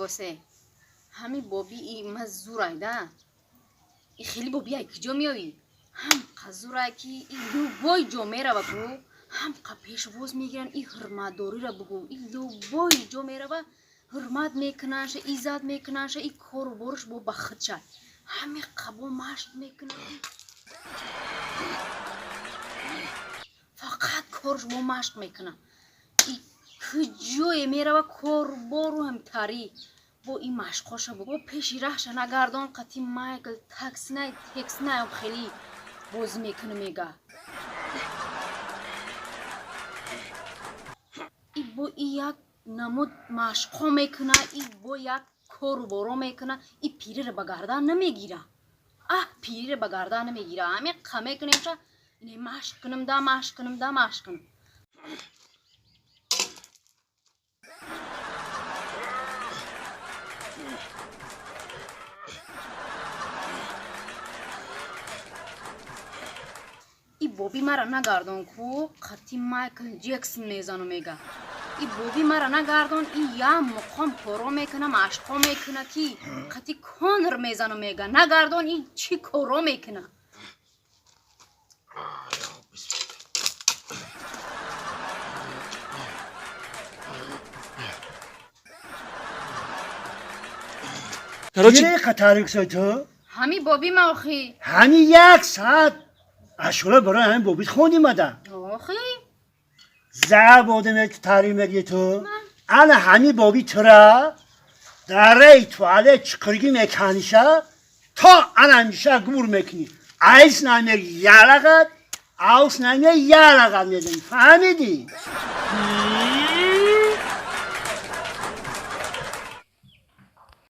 واسه همین بابی ای مزورای ده ای خیلی بابی ای کجا میایی هم قزورای که ای دو بای جا میره بگو هم قپیش وز میگیرن ای حرمت داری را بگو ای دو بای جا میره و حرمت میکننش ایزاد میکننش ای کار و برش با بخت شد همین قبول مشت میکنن فقط کارش با مشت میکنن ای کجای میره و کار بارو هم تاری با این مشقاشا با پیشی رهش نگردان قطی مایکل تکس نه خیلی باز میکنه میگه ای با یک نمود مشقا میکنه ای با یک کار بارو میکنه ای پیری رو بگردن نمیگیره پیری رو بگردن نمیگیره همین قمه کنیم چه اینه مشق کنم ده مشق کنم ای بابی مرا نگردان کو قطی مایکل جکسون میزنو میگه ای بابی مرا نگردان ای یا مقام کارو میکنه مشقا میکنه کی قطی کانر میزنو میگه نگردان ای چی کارو میکنه چرا قطار کسای تو؟ همی بابی ما آخی همین یک ساعت اشوره برای همین بابیت خوندی مدن آخی زب آدم که تحریم مگی تو انا همین بابی ترا داره توالت چکرگی مکانیشه تا انا میشه گور میکنی ایس نمیگی یالقت اوس نمیگی یالقت میدنی فهمیدی؟